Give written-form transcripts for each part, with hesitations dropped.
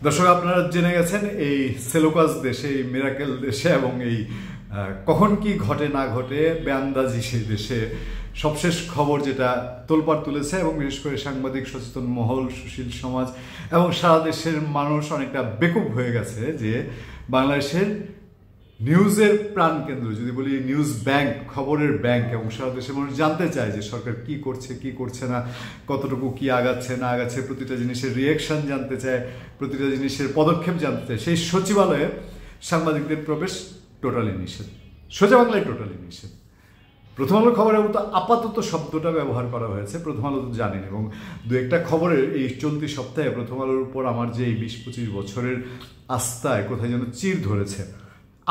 দর্শক, আপনারা জেনে গেছেন এই সেলুকাস দেশে, এই মিরাকেল দেশে এবং এই কখন কি ঘটে না ঘটে বেআন্দাজি সেই দেশে সবশেষ খবর যেটা তোলপাড় তুলেছে এবং বিশেষ করে সাংবাদিক, সচেতন মহল, সুশীল সমাজ এবং সারা দেশের মানুষ অনেকটা বেকুব হয়ে গেছে যে বাংলাদেশের নিউজের প্রাণকেন্দ্র, যদি বলি নিউজ ব্যাংক, খবরের ব্যাংক, এবং সারা দেশের মানুষ জানতে চায় যে সরকার কি করছে কি করছে না, কতটুকু কি আগাচ্ছে না আগাচ্ছে, প্রতিটা জিনিসের রিয়েকশন জানতে চায়, প্রতিটা জিনিসের পদক্ষেপ জানতে চায়। সেই সচিবালয়ে সাংবাদিকদের প্রবেশ টোটালি নিষেধ, সোজা বাংলায় টোটালি নিষেধ। প্রথম আলোর খবরের মতো আপাতত শব্দটা ব্যবহার করা হয়েছে, প্রথম আলো তো জানেন, এবং দু একটা খবরের এই চলতি সপ্তাহে প্রথম আলোর উপর আমার যে এই 20-25 বছরের আস্থায় কোথায় যেন চির ধরেছে।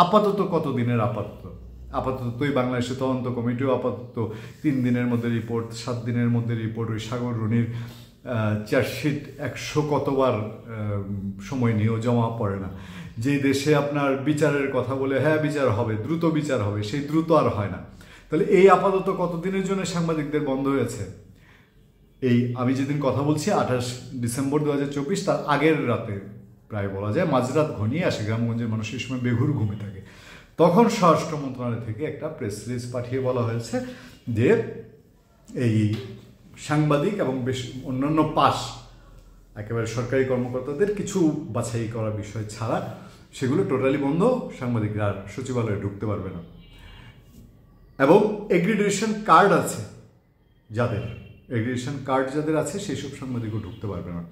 আপাতত কতদিনের আপাতত ওই বাংলাদেশে তদন্ত কমিটিও আপাতত 3 দিনের মধ্যে রিপোর্ট, 7 দিনের মধ্যে রিপোর্ট, ওই সাগর রুনির চার্জশিট 100 কতবার সময় নিয়েও জমা পড়ে না। যেই দেশে আপনার বিচারের কথা বলে হ্যাঁ বিচার হবে, দ্রুত বিচার হবে, সেই দ্রুত আর হয় না। তাহলে এই আপাতত কতদিনের জন্য সাংবাদিকদের বন্ধ হয়েছে? এই আমি যেদিন কথা বলছি 28 ডিসেম্বর 2024, তার আগের রাতে প্রায় বলা যায় মাঝরাত ঘনিয়ে আসে, গ্রামগঞ্জের মানুষ এই সময় বেঘুর ঘুমে থাকে। তখন স্বরাষ্ট্র মন্ত্রণালয় থেকে একটা প্রেস রিলিজ পাঠিয়ে বলা হয়েছে যে এই সাংবাদিক এবং বেশ অন্যান্য পাশ একেবারে সরকারি কর্মকর্তাদের কিছু বাছাই করা বিষয় ছাড়া সেগুলো টোটালি বন্ধ, সাংবাদিকরা আর সচিবালয়ে ঢুকতে পারবে না। এবং এগ্রিডেশন কার্ড আছে যাদের আছে সেই সব সাংবাদিকও ঢুকতে পারবে না।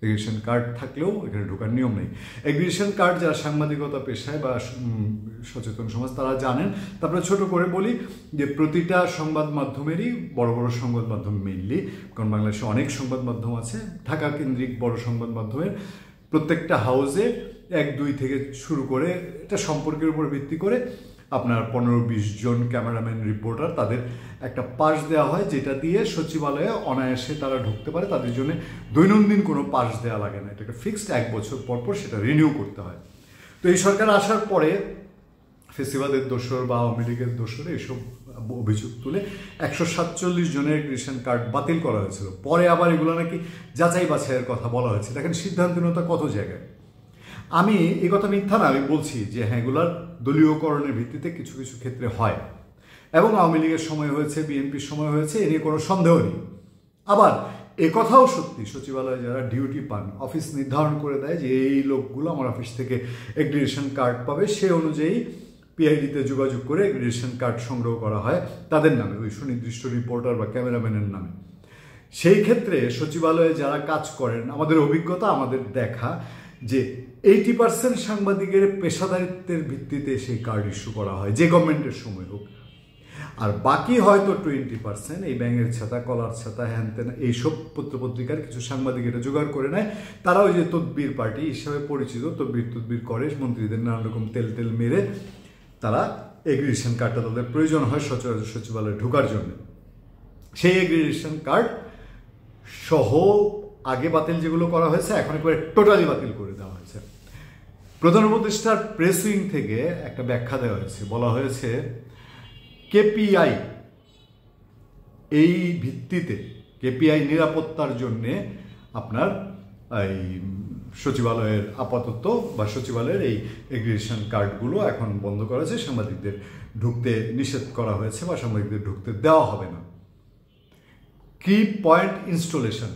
এগ্রিগেশন কার্ড থাকলেও এখানে ঢোকার নিয়ম নেই। এগ্রিগেশন কার্ড যারা সাংবাদিকতা পেশায় বা সচেতন সমাজ তারা জানেন। তারপরে ছোট করে বলি যে প্রতিটা সংবাদ মাধ্যমেরই, বড় বড় সংবাদ মাধ্যম মেইনলি, কারণ বাংলাদেশে অনেক সংবাদ মাধ্যম আছে, ঢাকা কেন্দ্রিক বড় সংবাদ মাধ্যমের প্রত্যেকটা হাউসে 1-2 থেকে শুরু করে, এটা সম্পর্কের উপর ভিত্তি করে আপনার 15-20 জন ক্যামেরাম্যান, রিপোর্টার, তাদের একটা পাস দেওয়া হয়, যেটা দিয়ে সচিবালয়ে অনায়াসে তারা ঢুকতে পারে। তাদের জন্য দৈনন্দিন কোনো পাস দেওয়া লাগে না, এটাকে ফিক্সড 1 বছর পর পর সেটা রিনিউ করতে হয়। তো এই সরকার আসার পরে ফেসিবাদের দোসর বা আওয়ামী লীগের দোসরে এইসব অভিযোগ তুলে 147 জনের রেশন কার্ড বাতিল করা হয়েছিল। পরে আবার এগুলো নাকি যাচাই বাছাইয়ের কথা বলা হয়েছে। দেখেন সিদ্ধান্তহীনতা কত জায়গায়। আমি এই কথা মিথ্যা না, আমি বলছি যে হ্যাঁ, এগুলার দলীয়করণের ভিত্তিতে কিছু কিছু ক্ষেত্রে হয়, এবং আওয়ামী লীগের সময় হয়েছে, বিএনপির সময় হয়েছে, এ নিয়ে কোনো সন্দেহ নেই। আবার একথাও সত্যি, সচিবালয়ে যারা ডিউটি পান, অফিস নির্ধারণ করে দেয় যে এই লোকগুলো আমার অফিস থেকে এগ্রিগেশন কার্ড পাবে, সে অনুযায়ী পিআইডিতে যোগাযোগ করে এগ্রিগেশন কার্ড সংগ্রহ করা হয় তাদের নামে, ওই সুনির্দিষ্ট রিপোর্টার বা ক্যামেরাম্যানের নামে। সেই ক্ষেত্রে সচিবালয়ে যারা কাজ করেন, আমাদের অভিজ্ঞতা, আমাদের দেখা যে 80% সাংবাদিকের পেশাদারিত্বের ভিত্তিতে সেই কার্ড ইস্যু করা হয়, যে গভর্নমেন্টের সময় হোক। আর বাকি হয়তো 20% এই ব্যাঙের ছাতা, কলার ছাতা, হ্যান তেন এইসব পত্রপত্রিকার কিছু সাংবাদিক এটা জোগাড় করে নেয়। তারা ওই যে তদবির পার্টি হিসাবে পরিচিত, তদবির করে মন্ত্রীদের নানান রকম তেল মেরে তারা এগ্রিগেশন কার্ডটা তাদের প্রয়োজন হয় সচরাচর সচিবালয়ে ঢোকার জন্য। সেই এগ্রিগেশন কার্ড সহ আগে বাতিল যেগুলো করা হয়েছে এখন একবারে টোটালি বাতিল করে দেওয়া হয়েছে। প্রধান উপদেষ্টার প্রেস উইং থেকে একটা ব্যাখ্যা দেওয়া হয়েছে, বলা হয়েছে কেপিআই এই ভিত্তিতে, কেপিআই নিরাপত্তার জন্যে আপনার এই সচিবালয়ের আপাতত বা সচিবালয়ের এই এগ্রিগেশন কার্ডগুলো এখন বন্ধ করা হয়েছে, সাংবাদিকদের ঢুকতে নিষেধ করা হয়েছে বা সাংবাদিকদের ঢুকতে দেওয়া হবে না। কি পয়েন্ট ইনস্টলেশন,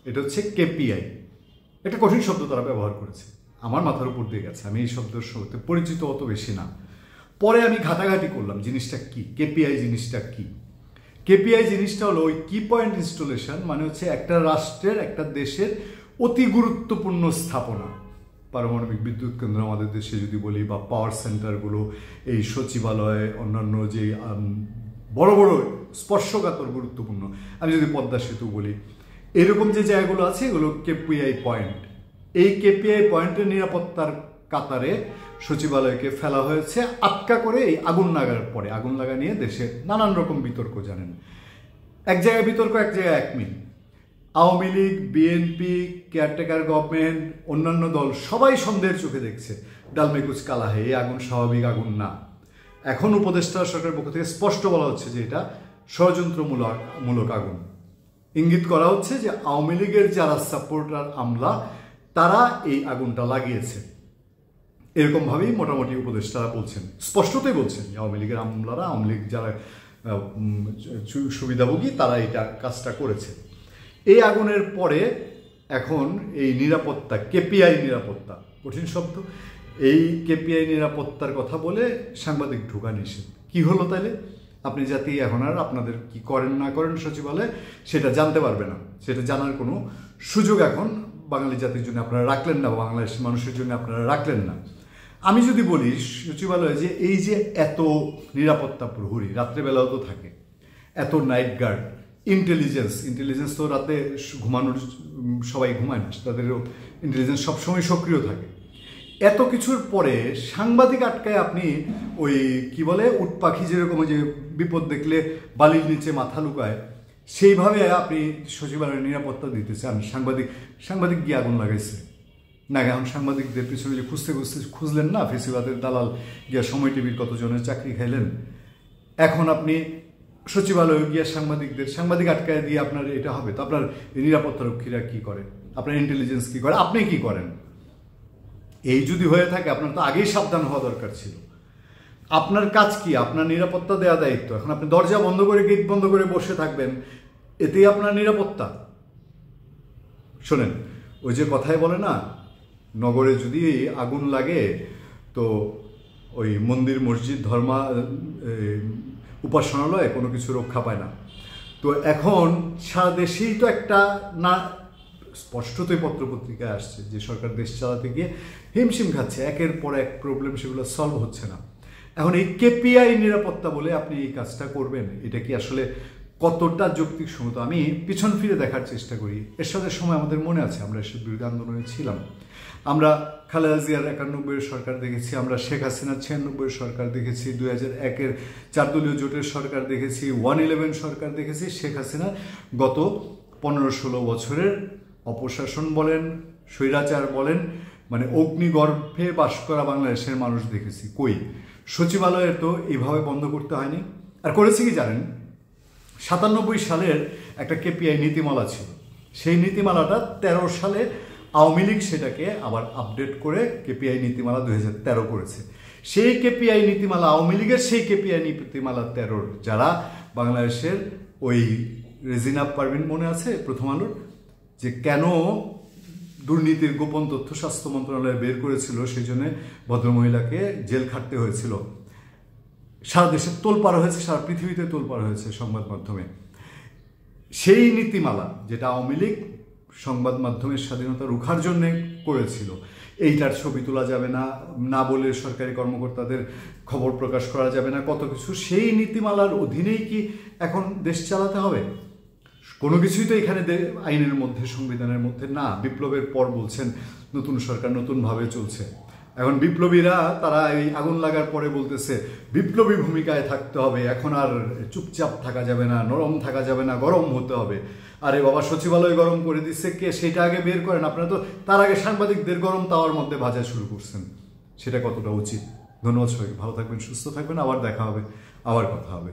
এটা হচ্ছে কেপিআই। একটা কঠিন শব্দ তারা ব্যবহার করেছে, আমার মাথার উপর দিয়ে গেছে, আমি এই শব্দের সাথে পরিচিত অত বেশি না। পরে আমি ঘাটাঘাটি করলাম জিনিসটা কি, কেপিআই জিনিসটা কি। কেপিআই জিনিসটা হলো ওই কি পয়েন্ট ইনস্টলেশন, মানে হচ্ছে একটা রাষ্ট্রের, একটা দেশের অতি গুরুত্বপূর্ণ স্থাপনা, পারমাণবিক বিদ্যুৎ কেন্দ্র আমাদের দেশে যদি বলি, বা পাওয়ার সেন্টারগুলো, এই সচিবালয়, অন্যান্য যে বড় বড় স্পর্শকাতর গুরুত্বপূর্ণ, আমি যদি পদ্মা সেতু বলি, এরকম যে জায়গাগুলো আছে এগুলো কেপিআই পয়েন্ট। এই কেপিআই পয়েন্টের নিরাপত্তার কাতারে সচিবালয়কে ফেলা হয়েছে আটকা করে। এই আগুন লাগা নিয়ে দেশে নানান রকম বিতর্ক, জানেন, এক জায়গায় বিতর্ক, এক জায়গায় এক মিল। Awami League, BNP, caretaker government, অন্যান্য দল সবাই সন্দেহের চোখে দেখছে, ডালমেকুচ কালা হে, এই আগুন স্বাভাবিক আগুন না। এখন উপদেষ্টা সরকারের পক্ষ থেকে স্পষ্ট বলা হচ্ছে যে এটা ষড়যন্ত্রমূলক আগুন। ইঙ্গিত করা হচ্ছে যে আওয়ামী লীগের যারা সাপোর্টার আমলা তারা এই আগুনটা লাগিয়েছে, এরকমভাবেই মোটামুটি উপদেষ্টারা বলছেন, স্পষ্টতই বলছেন আওয়ামী লীগের আমলারা, আওয়ামী লীগ যারা সুবিধাভোগী তারা এটা কাজটা করেছে। এই আগুনের পরে এখন এই নিরাপত্তা, কেপিআই নিরাপত্তা, কঠিন শব্দ, এই কেপিআই নিরাপত্তার কথা বলে সাংবাদিক ঢোকা নিষেধ। কি হলো তাইলে? আপনি জাতি এখন আর আপনাদের কি করেন না করেন সচিবালয়ে সেটা জানতে পারবে না, সেটা জানার কোনো সুযোগ এখন বাঙালি জাতির জন্য আপনারা রাখলেন না, বাংলাদেশ মানুষের জন্য আপনারা রাখলেন না। আমি যদি বলি সচিবালয়ে যে এই যে এত নিরাপত্তা প্রহরী, রাত্রেবেলাও তো থাকে, এত নাইট গার্ড, ইন্টেলিজেন্স তো রাতে ঘুমানোর, সবাই ঘুমায়, তাদেরও ইন্টেলিজেন্স সবসময় সক্রিয় থাকে। এত কিছুর পরে সাংবাদিক আটকায় আপনি ওই কি বলে উট পাখি যেরকম যে বিপদ দেখলে বালির নিচে মাথা লুকায়, সেইভাবে আপনি সচিবালয়ের নিরাপত্তা দিতে চান। সাংবাদিক গিয়ে আগুন লাগাইছে না, এখন সাংবাদিকদের পিছনে যে খুঁজলেন না, ফেসিবাদের দালাল গিয়া সময় টিভির কতজনের চাকরি খাইলেন, এখন আপনি সচিবালয়ে গিয়া সাংবাদিক আটকায় দিয়ে আপনার এটা হবে তো? আপনার নিরাপত্তা রক্ষীরা কি করে, আপনার ইন্টেলিজেন্স কি করে, আপনি কি করেন? এই যদি হয়ে থাকে আপনার তো আগেই সাবধান হওয়া দরকার ছিল। আপনার কাজ কি? আপনার নিরাপত্তা দেওয়া দায়িত্ব। এখন আপনি দরজা বন্ধ করে, গেট বন্ধ করে বসে থাকবেন, এতেই আপনার নিরাপত্তা? শোনেন, ওই যে কথায় বলে না, নগরে যদি আগুন লাগে তো ওই মন্দির, মসজিদ, উপাসনালয় কোনো কিছু রক্ষা পায় না। তো এখন সারা দেশেই তো একটা না, স্পষ্টতই পত্রপত্রিকায় আসছে যে সরকার দেশ চালাতে গিয়ে হিমশিম খাচ্ছে, একের পর এক প্রবলেম, সেগুলো সলভ হচ্ছে না। এখন এই কেপিআই নিরাপত্তা বলে আপনি এই কাজটা করবেন, এটা কি আসলে কতটা যৌক্তিকসম্মত? আমি পিছন ফিরে দেখার চেষ্টা করি। এরশাদের সময় আমাদের মনে আছে আমরা এসব বিরোধী আন্দোলনে ছিলাম, আমরা খালেদা জিয়ার 91-এর সরকার দেখেছি, আমরা শেখ হাসিনার 96-এর সরকার দেখেছি, 2001-এর 4 দলীয় জোটের সরকার দেখেছি, 111 সরকার দেখেছি। শেখ হাসিনা গত 15-16 বছরের অপশাসন বলেন, স্বৈরাচার বলেন, মানে অগ্নিগর্ভে বাস করা বাংলাদেশের মানুষ দেখেছি। কই সচিবালয়ে তো এইভাবে বন্ধ করতে হয়নি। আর করেছি কি জানেন, 97 সালের একটা কেপিআই নীতিমালা ছিল, সেই নীতিমালাটা 13 সালে আওয়ামী লীগ সেটাকে আবার আপডেট করে কেপিআই নীতিমালা 2013 করেছে। সেই কেপিআই নীতিমালা আওয়ামী লীগের, সেই কেপিআই নীতিমালা 13 যারা বাংলাদেশের ওই রেজিনা পারভিন মনে আছে প্রথম আলোর যে কেন দুর্নীতির গোপন তথ্য স্বাস্থ্য মন্ত্রণালয়ে বের করেছিল, সেই জন্য ভদ্রমহিলাকে জেল খাটতে হয়েছিল। সারা দেশে তোলপাড় হয়েছে, সারা পৃথিবীতে তোলপাড় হয়েছে সংবাদ মাধ্যমে। সেই নীতিমালা যেটা আওয়ামী লীগ সংবাদ মাধ্যমের স্বাধীনতা রুখার জন্যে করেছিল, এইটার ছবি তোলা যাবে না, না বলে সরকারি কর্মকর্তাদের খবর প্রকাশ করা যাবে না, কত কিছু, সেই নীতিমালার অধীনেই কি এখন দেশ চালাতে হবে? কোনো কিছুই তো এখানে আইনের মধ্যে, সংবিধানের মধ্যে না। বিপ্লবের পর বলছেন নতুন সরকার নতুনভাবে চলছে। এখন বিপ্লবীরা তারা এই আগুন লাগার পরে বলতেছে বিপ্লবী ভূমিকায় থাকতে হবে, এখন আর চুপচাপ থাকা যাবে না, নরম থাকা যাবে না, গরম হতে হবে। আরে বাবা, সচিবালয় গরম করে দিচ্ছে কে? সেটা আগে বের করেন। আপনারা তো তার আগে সাংবাদিকদের গরম তাওয়ার মধ্যে ভাজা শুরু করছেন। সেটা কতটা উচিত? ধন্যবাদ সবাইকে, ভালো থাকবেন, সুস্থ থাকবেন, আবার দেখা হবে, আবার কথা হবে।